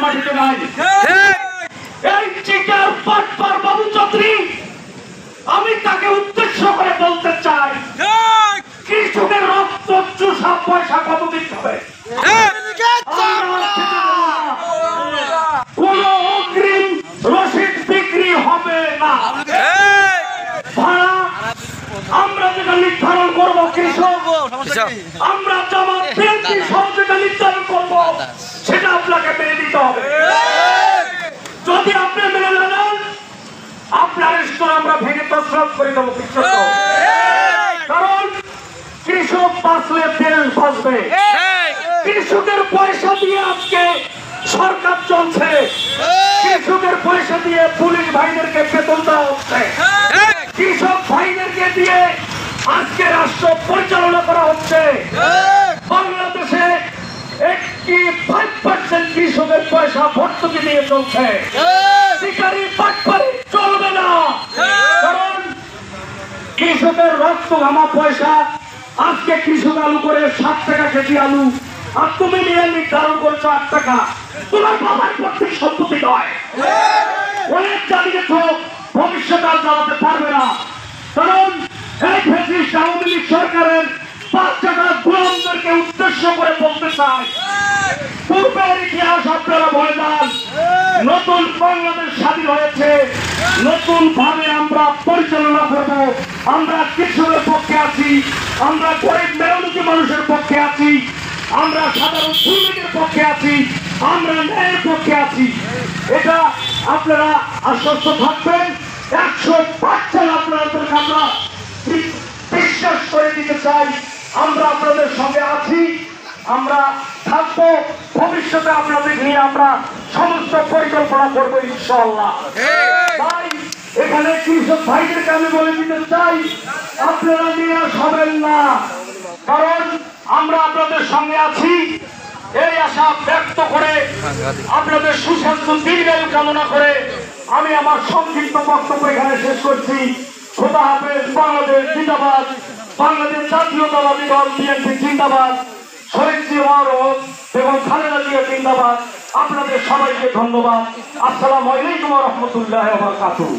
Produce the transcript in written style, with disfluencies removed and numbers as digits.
মাটিতে নাই। এই চিটার পাটপার বাবু চৌধুরী, আমি তাকে উদ্দেশ্য করে বলতে চাই, কৃষকের রক্ত চুষা পয়সা কত দিতে হবে? কোন অগ্রিম রসিদ বিক্রি হবে না। ভাড়া আমরা যেটা নির্ধারণ করবো, কৃষক আমরা জামাত বিএনপি সহ যেটা নির্ধারণ করবো, সেটা আপনাকে মেনে নিতে হবে। যদি আপনি মেনে না নেন, আপনার স্টোর আমরা ভেঙে তছনছ করে দেবো। কারণ কৃষক বাঁচলে দেশ বাঁচবে। কৃষকের পয়সা দিয়ে আজকে সরকার চলছে, কৃষকের পয়সা দিয়ে পুলিশ ভাইদেরকে বেতন দেওয়া হচ্ছে, কৃষক ভাইদেরকে দিয়ে আজকে রাষ্ট্র পরিচালনা করা হচ্ছে। বাংলাদেশে 85% কৃষকের পয়সা ভর্তুকি দিয়ে চলছে। শিকারি পাটপারি চলবে না, কারণ কৃষকের রক্ত ঘামা পয়সা। আজকে কৃষক আলু করে 7 টাকা কেজি আলু, আর তুমি নিয়ে নির্ধারণ করছো 8 টাকা। তোমার বাবার প্রত্যেক সম্পত্তি নয়। অনেক জানিয়ে তো ভবিষ্যৎ আর চালাতে পারবে না, কারণ এই ফ্যাসিস্ট আওয়ামী লীগ সরকারের 5 টাকার গোলামদেরকে উদ্দেশ্য করে বলতে চায়, পূর্বের ইতিহাস আপনারা ভুলে যান। নতুন বাংলাদেশ স্বাধীন হয়েছে, নতুন ভাবে আমরা পরিচালনা করব। আমরা কৃষকের পক্ষে আছি, আমরা গরিব মেহনতি মানুষের পক্ষে আছি, আমরা সাধারণ শ্রমিকের পক্ষে আছি, আমরা ন্যায়ের পক্ষে আছি। এটা আপনারা আশ্বস্ত থাকবেন। 105 আপনাদেরকে আমরা বিশ্বাস করে দিতে চাই, আমরা আপনাদের সঙ্গে আছি, আমরা থাকবো। ভবিষ্যতে আপনাদের নিয়ে আমরা সমস্ত পরিকল্পনা করবো ইনশাআল্লাহ। তাই এখানে কৃষক ভাইদেরকে আমি বলে দিতে চাই, আপনারা নিরাশ হবেন না, কারণ আমরা আপনাদের সঙ্গে আছি। এই আশা ব্যক্ত করে, আপনাদের সুস্বাস্থ্য দীর্ঘায়ু কামনা করে আমি আমার সংক্ষিপ্ত বক্তব্য এখানে শেষ করছি। খোদা হাফেজ। বাংলাদেশ জিন্দাবাদ। বাংলাদেশ জাতীয়তাবাদী দল বিএনপি জিন্দাবাদ। শহীদ জিয়াউর এবং খালেদা জিয়া জিন্দাবাদ। আপনাদের সবাইকে ধন্যবাদ। আসসালামু আলাইকুম ওয়া রাহমাতুল্লাহি ওয়া বারাকাতুহু।